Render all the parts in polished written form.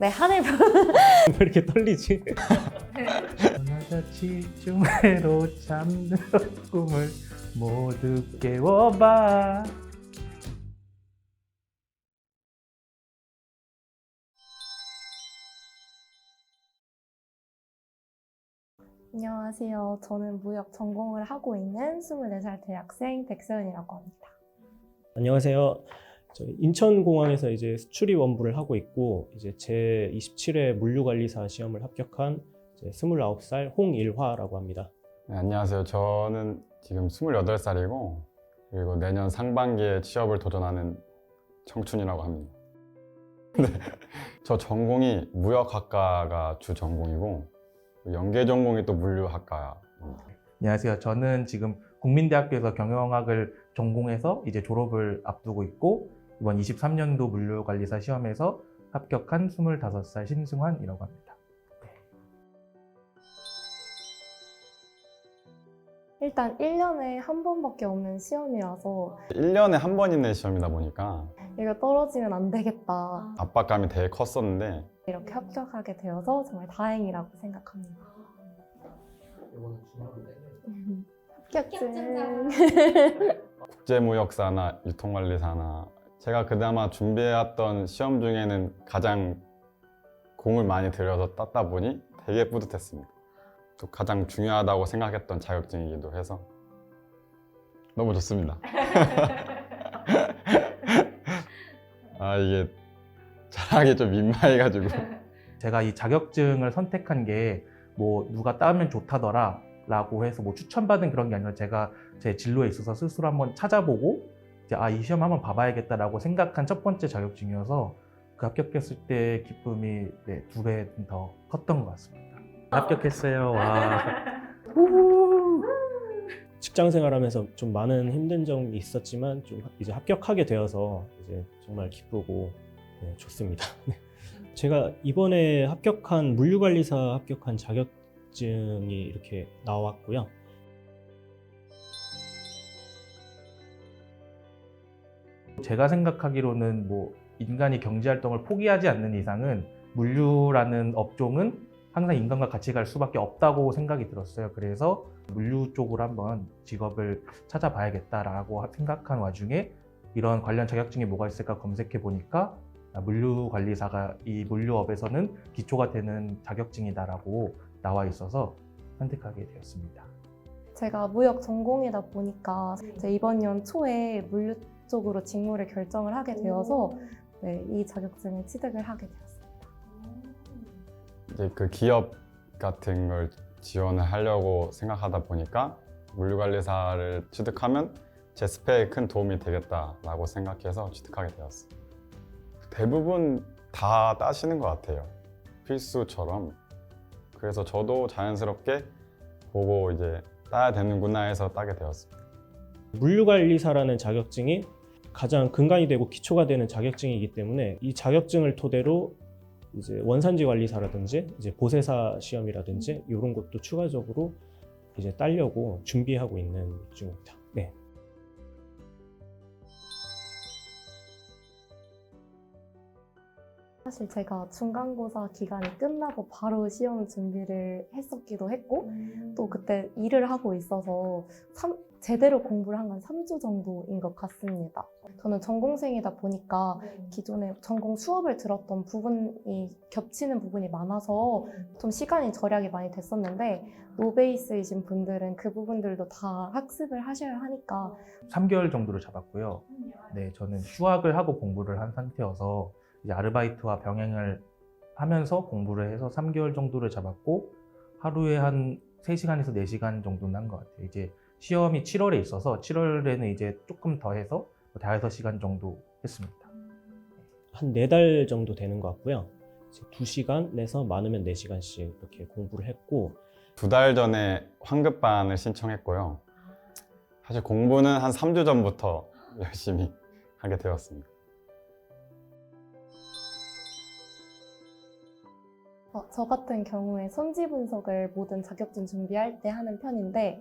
네, 하늘 왜 이렇게 떨리지? 하나자치중회로 잠든 꿈을 모두 깨워봐. 안녕하세요. 저는 무역 전공을 하고 있는 24살 대학생 백서연이라고 합니다. 안녕하세요. 저 인천공항에서 이제 수출입 원부를 하고 있고 이제 제 27회 물류관리사 시험을 합격한 이제 29살 홍일화라고 합니다. 네, 안녕하세요. 저는 지금 28살이고 그리고 내년 상반기에 취업을 도전하는 청춘이라고 합니다. 네. 저 전공이 무역학과가 주 전공이고 연계 전공이 또 물류학과입니다. 안녕하세요. 저는 지금 국민대학교에서 경영학을 전공해서 이제 졸업을 앞두고 있고 이번 23년도 물류관리사 시험에서 합격한 25살 신승환이라고 합니다. 일단 1년에 한 번밖에 없는 시험이라서 1년에 한 번 있는 시험이다 보니까 이거 떨어지면 안 되겠다. 압박감이 되게 컸었는데 이렇게 합격하게 되어서 정말 다행이라고 생각합니다. 합격증. 국제무역사나 유통관리사나 제가 그나마 준비해왔던 시험 중에는 가장 공을 많이 들여서 땄다 보니 되게 뿌듯했습니다. 또 가장 중요하다고 생각했던 자격증이기도 해서 너무 좋습니다. 아 이게 잘하기 좀 민망해가지고 제가 이 자격증을 선택한 게 뭐 누가 따면 좋다더라 라고 해서 뭐 추천받은 그런 게 아니라 제가 제 진로에 있어서 스스로 한번 찾아보고 이제 이 시험 한번 봐봐야겠다라고 생각한 첫 번째 자격증이어서 그 합격했을 때 기쁨이 2배 더 컸던 것 같습니다. 합격했어요. 와. 직장 생활하면서 좀 많은 힘든 점이 있었지만 좀 이제 합격하게 되어서 이제 정말 기쁘고 네, 좋습니다. 제가 이번에 합격한 물류관리사 합격한 자격증이 이렇게 나왔고요. 제가 생각하기로는 뭐 인간이 경제활동을 포기하지 않는 이상은 물류라는 업종은 항상 인간과 같이 갈 수밖에 없다고 생각이 들었어요. 그래서 물류 쪽으로 한번 직업을 찾아봐야겠다라고 생각한 와중에 이런 관련 자격증이 뭐가 있을까 검색해 보니까 물류관리사가 이 물류업에서는 기초가 되는 자격증이다라고 나와 있어서 선택하게 되었습니다. 제가 무역 전공이다 보니까 이제 이번 연 초에 물류 쪽으로 직무를 결정을 하게 되어서 네, 이 자격증을 취득을 하게 되었습니다. 이제 그 기업 같은 걸 지원을 하려고 생각하다 보니까 물류관리사를 취득하면 제 스펙에 큰 도움이 되겠다라고 생각해서 취득하게 되었어요. 대부분 다 따시는 것 같아요. 필수처럼. 그래서 저도 자연스럽게 보고 이제 따야 되는구나 해서 따게 되었습니다. 물류관리사라는 자격증이 가장 근간이 되고 기초가 되는 자격증이기 때문에 이 자격증을 토대로 이제 원산지 관리사라든지 이제 보세사 시험이라든지 이런 것도 추가적으로 이제 따려고 준비하고 있는 중입니다. 네. 사실 제가 중간고사 기간이 끝나고 바로 시험 준비를 했었기도 했고 또 그때 일을 하고 있어서 제대로 공부를 한 건 3주 정도인 것 같습니다. 저는 전공생이다 보니까 기존에 전공 수업을 들었던 부분이 겹치는 부분이 많아서 좀 시간이 절약이 많이 됐었는데 노베이스이신 분들은 그 부분들도 다 학습을 하셔야 하니까 3개월 정도를 잡았고요. 네, 저는 휴학을 하고 공부를 한 상태여서 이제 아르바이트와 병행을 하면서 공부를 해서 3개월 정도를 잡았고 하루에 한 3시간에서 4시간 정도는 한 것 같아요. 이제 시험이 7월에 있어서 7월에는 이제 조금 더 해서 5-6시간 정도 했습니다. 한 4달 정도 되는 것 같고요. 2시간 내서 많으면 4시간씩 이렇게 공부를 했고 2달 전에 환급반을 신청했고요. 사실 공부는 한 3주 전부터 열심히 하게 되었습니다. 저 같은 경우에 선지 분석을 모든 자격증 준비할 때 하는 편인데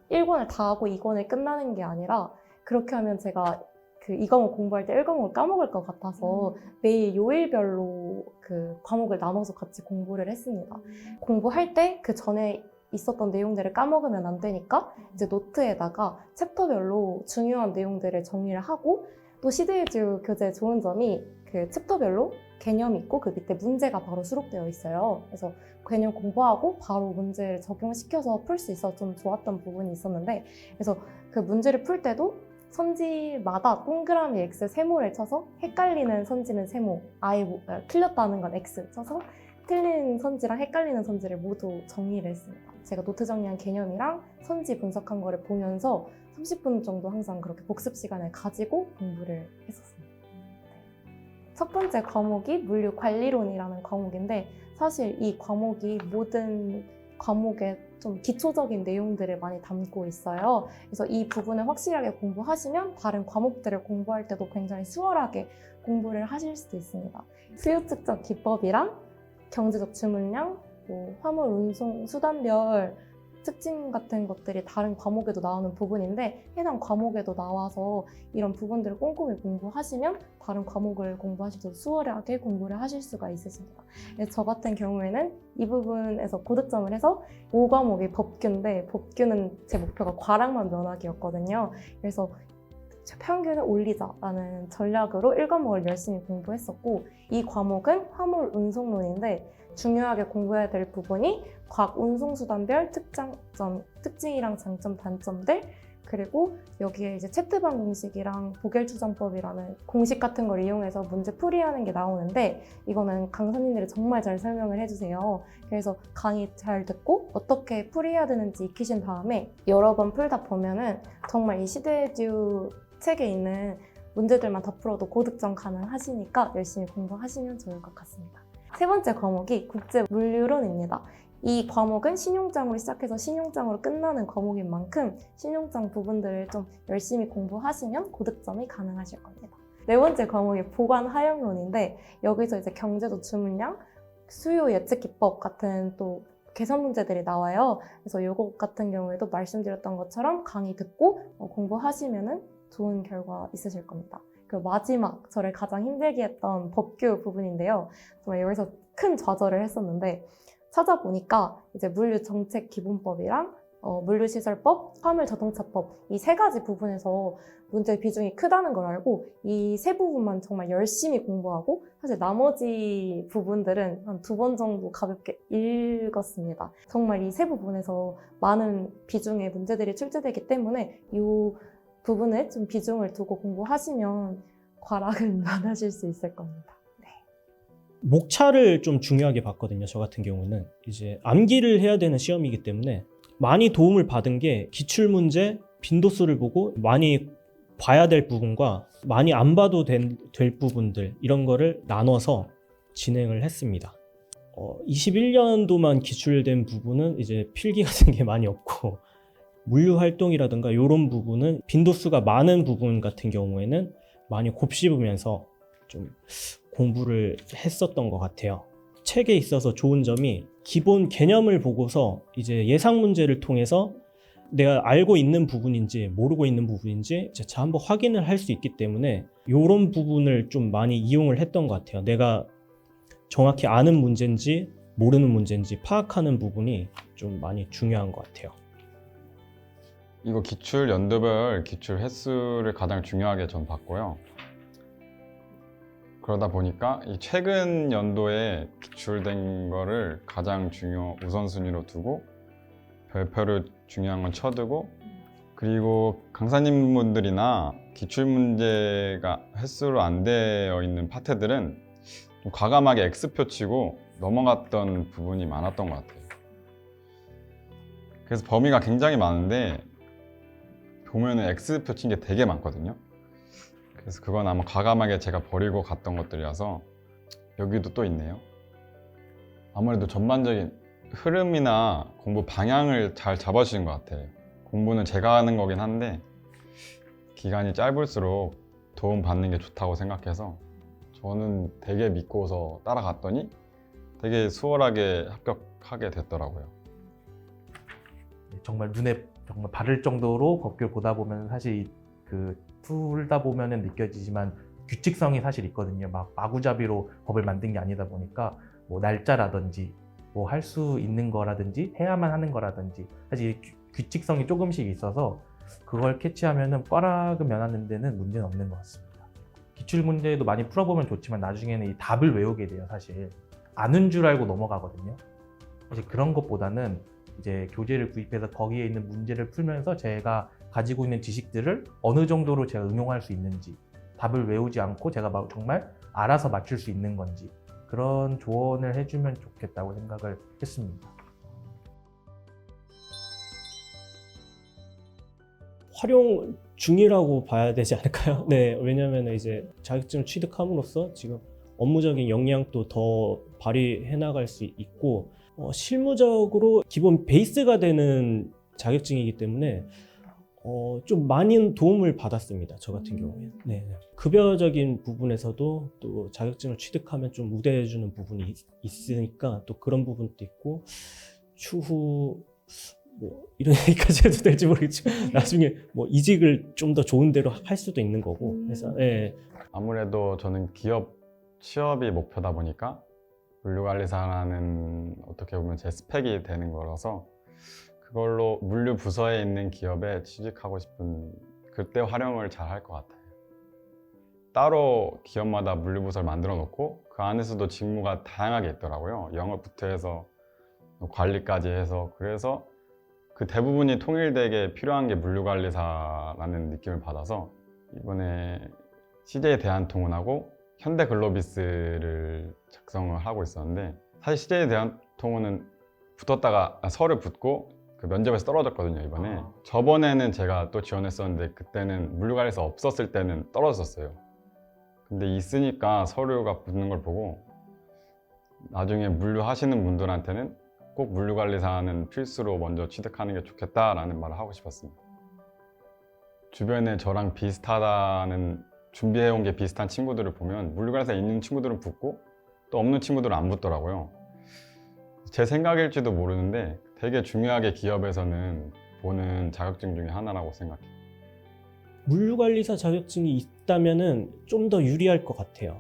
1권을 다 하고 2권을 끝나는 게 아니라 그렇게 하면 제가 그 이 과목 공부할 때 1과목을 까먹을 것 같아서 매일 요일별로 그 과목을 나눠서 같이 공부를 했습니다. 공부할 때 그 전에 있었던 내용들을 까먹으면 안 되니까 이제 노트에다가 챕터별로 중요한 내용들을 정리를 하고 또 시대일주 교재의 좋은 점이 그 챕터별로 개념이 있고 그 밑에 문제가 바로 수록되어 있어요. 그래서 개념 공부하고 바로 문제를 적용시켜서 풀 수 있어서 좀 좋았던 부분이 있었는데 그래서 그 문제를 풀 때도 선지마다 동그라미 X 세모를 쳐서 헷갈리는 선지는 세모, 틀렸다는 건 X 쳐서 틀린 선지랑 헷갈리는 선지를 모두 정리를 했습니다. 제가 노트 정리한 개념이랑 선지 분석한 거를 보면서 30분 정도 항상 그렇게 복습 시간을 가지고 공부를 했었습니다. 첫 번째 과목이 물류관리론이라는 과목인데 사실 이 과목이 모든 과목에 좀 기초적인 내용들을 많이 담고 있어요. 그래서 이 부분을 확실하게 공부하시면 다른 과목들을 공부할 때도 굉장히 수월하게 공부를 하실 수도 있습니다. 수요 측정 기법이랑 경제적 주문량, 뭐 화물 운송 수단별 특징 같은 것들이 다른 과목에도 나오는 부분인데 해당 과목에도 나와서 이런 부분들을 꼼꼼히 공부하시면 다른 과목을 공부하실 때도 수월하게 공부를 하실 수가 있으십니다. 그래서 저 같은 경우에는 이 부분에서 고득점을 해서 5과목이 법규인데 법규는 제 목표가 과락만 면하기였거든요. 그래서 평균을 올리자라는 전략으로 1과목을 열심히 공부했었고 이 과목은 화물 운송론인데 중요하게 공부해야 될 부분이 각 운송수단별 특징이랑 장점, 단점들 그리고 여기에 이제 채트방 공식이랑 보겔추정법이라는 공식 같은 걸 이용해서 문제 풀이하는 게 나오는데 이거는 강사님들이 정말 잘 설명을 해주세요. 그래서 강의 잘 듣고 어떻게 풀이해야 되는지 익히신 다음에 여러 번 풀다 보면은 정말 이 시대주 책에 있는 문제들만 더 풀어도 고득점 가능하시니까 열심히 공부하시면 좋을 것 같습니다. 세 번째 과목이 국제물류론입니다. 이 과목은 신용장으로 시작해서 신용장으로 끝나는 과목인 만큼 신용장 부분들을 좀 열심히 공부하시면 고득점이 가능하실 겁니다. 네 번째 과목이 보관하역론인데 여기서 이제 경제적 주문량, 수요 예측 기법 같은 또 계산 문제들이 나와요. 그래서 이거 같은 경우에도 말씀드렸던 것처럼 강의 듣고 공부하시면 좋은 결과 있으실 겁니다. 그리고 마지막 저를 가장 힘들게 했던 법규 부분인데요. 정말 여기서 큰 좌절을 했었는데 찾아보니까 이제 물류정책기본법이랑 물류시설법, 화물자동차법 이 세 가지 부분에서 문제 비중이 크다는 걸 알고 이 세 부분만 정말 열심히 공부하고 사실 나머지 부분들은 한 2번 정도 가볍게 읽었습니다. 정말 이 세 부분에서 많은 비중의 문제들이 출제되기 때문에 이 부분에 좀 비중을 두고 공부하시면 과락을 면하실 수 있을 겁니다. 목차를 좀 중요하게 봤거든요. 저 같은 경우는 이제 암기를 해야 되는 시험이기 때문에 많이 도움을 받은 게 기출문제, 빈도수를 보고 많이 봐야 될 부분과 많이 안 봐도 될 부분들 이런 거를 나눠서 진행을 했습니다. 21년도만 기출된 부분은 이제 필기 같은 게 많이 없고 물류 활동이라든가 이런 부분은 빈도수가 많은 부분 같은 경우에는 많이 곱씹으면서 좀 공부를 했었던 것 같아요. 책에 있어서 좋은 점이 기본 개념을 보고서 이제 예상 문제를 통해서 내가 알고 있는 부분인지 모르고 있는 부분인지 재차 한번 확인을 할 수 있기 때문에 이런 부분을 좀 많이 이용을 했던 것 같아요. 내가 정확히 아는 문제인지 모르는 문제인지 파악하는 부분이 좀 많이 중요한 것 같아요. 이거 기출 연도별 기출 횟수를 가장 중요하게 전 봤고요. 그러다 보니까 이 최근 연도에 기출된 거를 가장 우선순위로 두고 별표를 중요한 건 쳐두고 그리고 강사님분들이나 기출 문제가 횟수로 안 되어 있는 파트들은 좀 과감하게 X표 치고 넘어갔던 부분이 많았던 것 같아요. 그래서 범위가 굉장히 많은데 보면은 X표 친 게 되게 많거든요. 그래서 그건 아마 과감하게 제가 버리고 갔던 것들이라서 여기도 또 있네요. 아무래도 전반적인 흐름이나 공부 방향을 잘 잡아주신 것 같아요. 공부는 제가 하는 거긴 한데 기간이 짧을수록 도움 받는 게 좋다고 생각해서 저는 되게 믿고서 따라갔더니 되게 수월하게 합격하게 됐더라고요. 정말 눈에 정말 바를 정도로 법규를 보다 보면 사실 그 풀다 보면은 느껴지지만 규칙성이 사실 있거든요. 막 마구잡이로 법을 만든 게 아니다 보니까 뭐 날짜라든지 뭐 할 수 있는 거라든지 해야만 하는 거라든지 사실 규칙성이 조금씩 있어서 그걸 캐치하면은 꽈락을 면하는 데는 문제는 없는 것 같습니다. 기출 문제도 많이 풀어보면 좋지만 나중에는 이 답을 외우게 돼요. 사실 아는 줄 알고 넘어가거든요. 사실 그런 것보다는 이제 교재를 구입해서 거기에 있는 문제를 풀면서 제가 가지고 있는 지식들을 어느 정도로 제가 응용할 수 있는지, 답을 외우지 않고 제가 정말 알아서 맞출 수 있는 건지 그런 조언을 해주면 좋겠다고 생각을 했습니다. 활용 중이라고 봐야 되지 않을까요? 네, 왜냐하면 이제 자격증을 취득함으로써 지금 업무적인 역량도 더 발휘해 나갈 수 있고 실무적으로 기본 베이스가 되는 자격증이기 때문에 좀 많은 도움을 받았습니다. 저 같은 경우에. 네. 급여적인 부분에서도 또 자격증을 취득하면 좀 우대해주는 부분이 있으니까 또 그런 부분도 있고 추후 뭐 이런 얘기까지 해도 될지 모르겠지만 나중에 뭐 이직을 좀 더 좋은 데로 할 수도 있는 거고 그래서 네. 아무래도 저는 기업 취업이 목표다 보니까 물류관리사라는 어떻게 보면 제 스펙이 되는 거라서 그걸로 물류 부서에 있는 기업에 취직하고 싶은 그때 활용을 잘 할 것 같아요. 따로 기업마다 물류 부서를 만들어 놓고 그 안에서도 직무가 다양하게 있더라고요. 영업부터 해서 관리까지 해서 그래서 그 대부분이 통일되게 필요한 게 물류관리사라는 느낌을 받아서 이번에 CJ 대한통운하고 현대글로비스를 작성을 하고 있었는데 사실 CJ 대한통운은 붙었다가 서류 붙고 그 면접에서 떨어졌거든요 이번에. 저번에는 제가 또 지원했었는데 그때는 물류관리사 없었을 때는 떨어졌어요. 근데 있으니까 서류가 붙는 걸 보고 나중에 물류 하시는 분들한테는 꼭 물류관리사는 필수로 먼저 취득하는 게 좋겠다라는 말을 하고 싶었습니다. 주변에 저랑 비슷하다는 준비해온 게 비슷한 친구들을 보면 물류관리사 있는 친구들은 붙고 또 없는 친구들은 안 붙더라고요. 제 생각일지도 모르는데 되게 중요하게 기업에서는 보는 자격증 중에 하나라고 생각해요. 물류관리사 자격증이 있다면은 좀 더 유리할 것 같아요.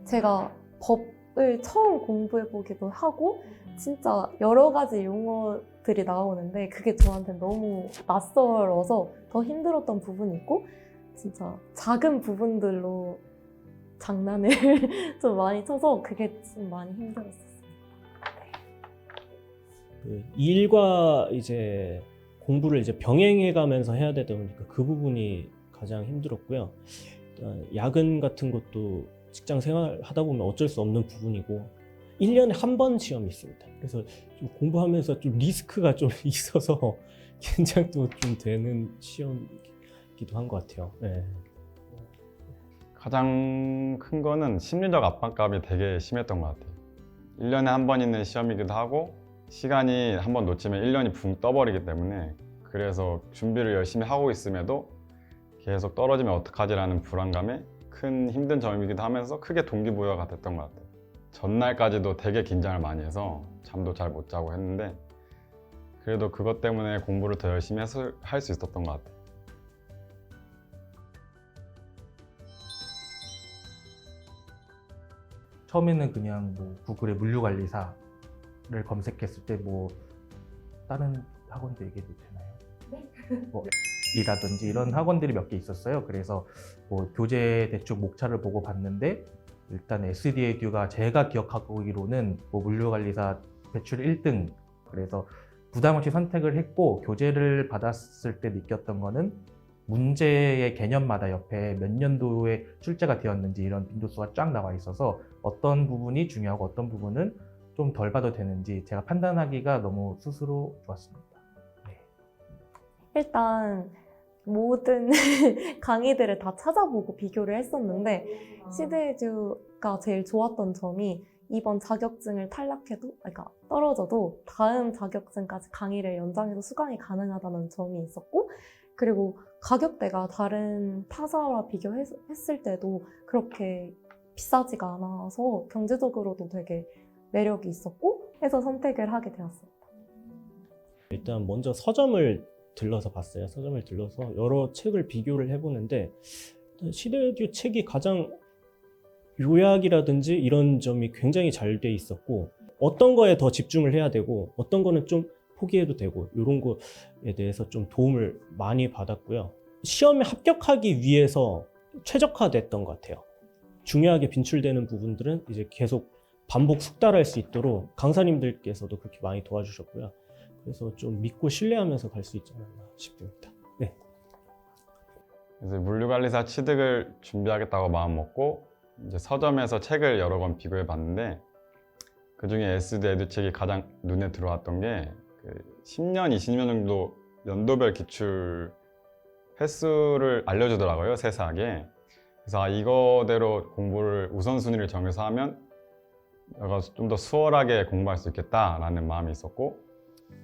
제가 법을 처음 공부해보기도 하고 진짜 여러 가지 용어들이 나오는데 그게 저한테 너무 낯설어서 더 힘들었던 부분이 있고 진짜 작은 부분들로 장난을 좀 많이 쳐서 그게 좀 많이 힘들었어요. 그 일과 이제 공부를 이제 병행해 가면서 해야 되다 보니까 그 부분이 가장 힘들었고요. 야근 같은 것도 직장 생활 하다 보면 어쩔 수 없는 부분이고 1년에 한 번 시험이 있습니다. 그래서 좀 공부하면서 좀 리스크가 좀 있어서 긴장도 좀 되는 시험이기도 한 것 같아요. 네. 가장 큰 거는 심리적 압박감이 되게 심했던 것 같아요. 1년에 한 번 있는 시험이기도 하고 시간이 한 번 놓치면 1년이 붕 떠버리기 때문에 그래서 준비를 열심히 하고 있음에도 계속 떨어지면 어떡하지라는 불안감에 큰 힘든 점이기도 하면서 크게 동기부여가 됐던 것 같아요. 전날까지도 되게 긴장을 많이 해서 잠도 잘 못 자고 했는데 그래도 그것 때문에 공부를 더 열심히 해서 할 수 있었던 것 같아요. 처음에는 그냥 뭐 구글에 물류관리사를 검색했을 때 뭐 다른 학원도 얘기해도 되나요? 네. 뭐 이라든지 이런 학원들이 몇 개 있었어요. 그래서 뭐 교재 대충 목차를 보고 봤는데 일단 SDA 듀가 제가 기억하기로는 뭐 물류관리사 배출 1등 그래서 부담 없이 선택을 했고 교재를 받았을 때 느꼈던 거는 문제의 개념마다 옆에 몇 년도에 출제가 되었는지 이런 빈도수가 쫙 나와 있어서 어떤 부분이 중요하고 어떤 부분은 좀 덜 봐도 되는지 제가 판단하기가 너무 스스로 좋았습니다. 네. 일단 모든 강의들을 다 찾아보고 비교를 했었는데 시드에듀가 제일 좋았던 점이 이번 자격증을 탈락해도, 그러니까 떨어져도 다음 자격증까지 강의를 연장해서 수강이 가능하다는 점이 있었고 그리고 가격대가 다른 타사와 비교했을 때도 그렇게 비싸지가 않아서 경제적으로도 되게 매력이 있었고 해서 선택을 하게 되었습니다. 일단 먼저 서점을 들러서 봤어요. 서점을 들러서 여러 책을 비교를 해보는데 시대류 책이 가장 요약이라든지 이런 점이 굉장히 잘 돼 있었고 어떤 거에 더 집중을 해야 되고 어떤 거는 좀 포기해도 되고 이런 거에 대해서 좀 도움을 많이 받았고요. 시험에 합격하기 위해서 최적화됐던 것 같아요. 중요하게 빈출되는 부분들은 이제 계속 반복 숙달할 수 있도록 강사님들께서도 그렇게 많이 도와주셨고요. 그래서 좀 믿고 신뢰하면서 갈 수 있지 않았나 싶습니다. 네. 그래서 물류관리사 취득을 준비하겠다고 마음 먹고 이제 서점에서 책을 여러 권 비교해 봤는데 그 중에 SD 에듀책이 가장 눈에 들어왔던 게 그 10년, 20년 정도 연도별 기출 횟수를 알려주더라고요, 세세하게. 그래서 이거대로 공부를 우선순위를 정해서 하면 내가 좀 더 수월하게 공부할 수 있겠다라는 마음이 있었고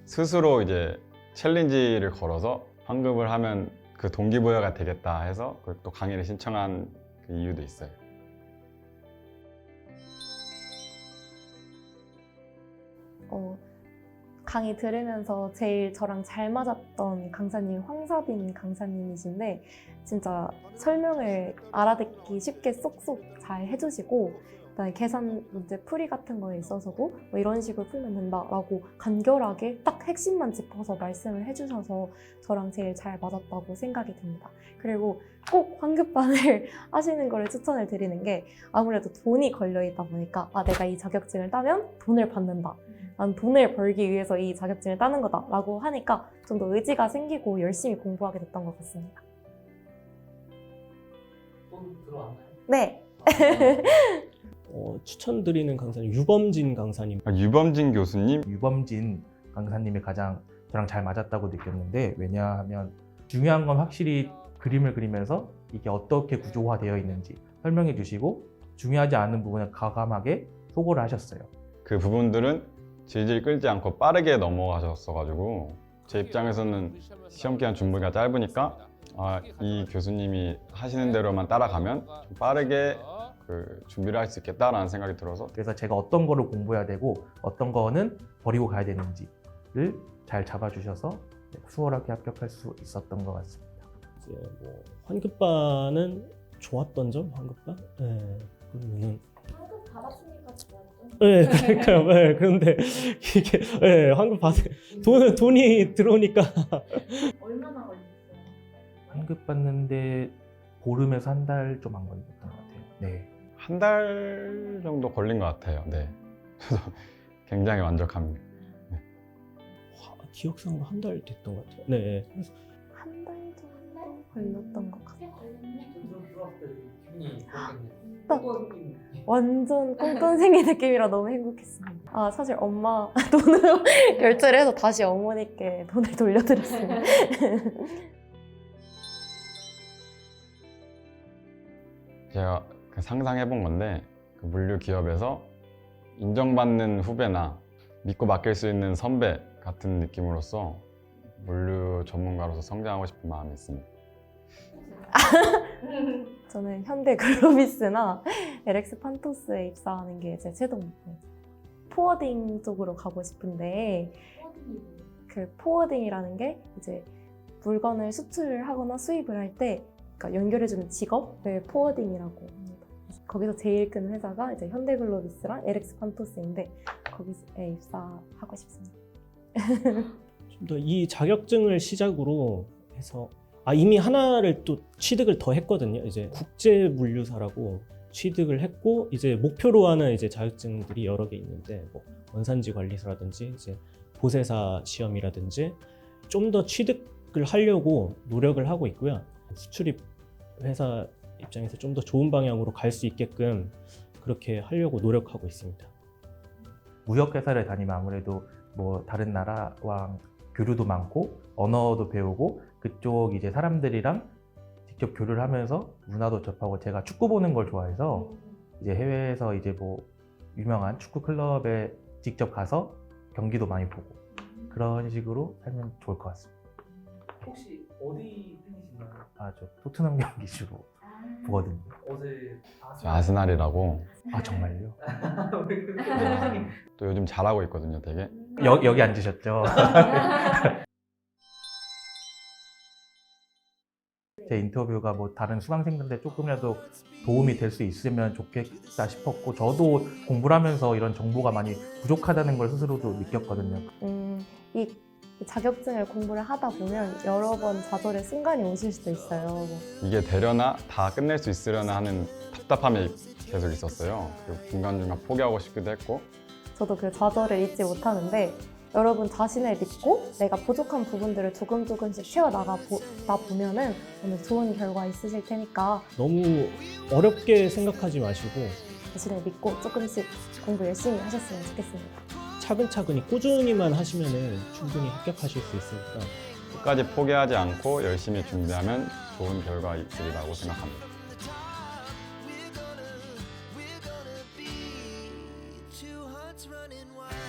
스스로 이제 챌린지를 걸어서 환급을 하면 그 동기부여가 되겠다 해서 또 강의를 신청한 그 이유도 있어요. 강의 들으면서 제일 저랑 잘 맞았던 강사님 황사빈 강사님이신데 진짜 설명을 알아듣기 쉽게 쏙쏙 잘 해주시고 그다음에 계산 문제 풀이 같은 거에 있어서도 뭐 이런 식으로 풀면 된다라고 간결하게 딱 핵심만 짚어서 말씀을 해주셔서 저랑 제일 잘 맞았다고 생각이 듭니다. 그리고 꼭 환급반을 하시는 거를 추천을 드리는 게 아무래도 돈이 걸려있다 보니까 내가 이 자격증을 따면 돈을 받는다. 난 돈을 벌기 위해서 이 자격증을 따는 거다 라고 하니까 좀 더 의지가 생기고 열심히 공부하게 됐던 것 같습니다. 돈 들어왔나요? 네. 추천드리는 강사님 유범진 강사님. 유범진 교수님, 유범진 강사님이 가장 저랑 잘 맞았다고 느꼈는데 왜냐하면 중요한 건 확실히 그림을 그리면서 이게 어떻게 구조화되어 있는지 설명해 주시고 중요하지 않은 부분을 과감하게 소거를 하셨어요. 그 부분들은 질질 끌지 않고 빠르게 넘어가셨어가지고 제 입장에서는 시험 기간 준비가 짧으니까 이 교수님이 하시는 대로만 따라가면 좀 빠르게 그 준비를 할 수 있겠다라는 생각이 들어서 그래서 제가 어떤 거를 공부해야 되고 어떤 거는 버리고 가야 되는지를 잘 잡아주셔서 수월하게 합격할 수 있었던 것 같습니다. 이제 뭐 환급반은 좋았던 점 환급반? 네. 그러면은 환급 받았으니까 좋았죠. 네, 그러니까요. 네, 그런데 이게 네, 환급 돈이 들어오니까 얼마나 걸렸어요? 환급 받는데 보름에서 한 달 좀 안 걸렸던 것 같아요. 네. 한 달 정도 걸린 것 같아요. 네. 그래서 굉장히 만족합니다. 기억상으로 한 달 됐던 것 같아요. 네. 그래서 한 달 정도 걸렸던 것 같아요. 점점 들어왔을 때 기분이 그렇겠네요. 딱. 또 완전 꽁돈생이 느낌이라 너무 행복했습니다. 사실 엄마 돈으로 결제를 해서 다시 어머니께 돈을 돌려드렸습니다. 제가 상상해 본 건데 그 물류 기업에서 인정받는 후배나 믿고 맡길 수 있는 선배 같은 느낌으로서 물류 전문가로서 성장하고 싶은 마음이 있습니다. 저는 현대 글로비스나 LX 판토스에 입사하는 게 제 최종 목표예요. 포워딩 쪽으로 가고 싶은데 그 포워딩이라는 게 이제 물건을 수출을 하거나 수입을 할 때 그러니까 연결해주는 직업을 포워딩이라고 합니다. 거기서 제일 큰 회사가 이제 현대 글로비스랑 LX 판토스인데 거기에 입사하고 싶습니다. 좀 더 이 자격증을 시작으로 해서 이미 하나를 또 취득을 더 했거든요. 이제 국제 물류사라고 취득을 했고 이제 목표로 하는 이제 자격증들이 여러 개 있는데 뭐 원산지 관리사라든지 이제 보세사 시험이라든지 좀 더 취득을 하려고 노력을 하고 있고요. 수출입 회사 입장에서 좀 더 좋은 방향으로 갈 수 있게끔 그렇게 하려고 노력하고 있습니다. 무역회사를 다니면 아무래도 뭐 다른 나라와 교류도 많고 언어도 배우고 그쪽 이제 사람들이랑 직접 교류를 하면서 문화도 접하고 제가 축구 보는 걸 좋아해서 이제 해외에서 이제 뭐 유명한 축구 클럽에 직접 가서 경기도 많이 보고 그런 식으로 살면 좋을 것 같습니다. 혹시 어디 팬이신가요? 저 토트넘 경기 주로 보거든요. 어제 아스날이라고 정말요? 왜 그러세요? 또 요즘 잘하고 있거든요, 되게. 여기 앉으셨죠. 제 인터뷰가 뭐 다른 수강생들한테 조금이라도 도움이 될 수 있으면 좋겠다 싶었고, 저도 공부를 하면서 이런 정보가 많이 부족하다는 걸 스스로도 느꼈거든요. 이 자격증을 공부를 하다 보면 여러 번 좌절의 순간이 오실 수도 있어요. 이게 되려나 다 끝낼 수 있으려나 하는 답답함이 계속 있었어요. 그리고 중간중간 포기하고 싶기도 했고 저도 그 좌절을 잊지 못하는데 여러분 자신을 믿고 내가 부족한 부분들을 조금씩 채워나가 보면은 오늘 좋은 결과 있으실 테니까 너무 어렵게 생각하지 마시고 자신을 믿고 조금씩 공부 열심히 하셨으면 좋겠습니다. 차근차근히 꾸준히만 하시면은 충분히 합격하실 수 있으니까 끝까지 포기하지 않고 열심히 준비하면 좋은 결과 있으리라고 생각합니다. Two hearts running wild.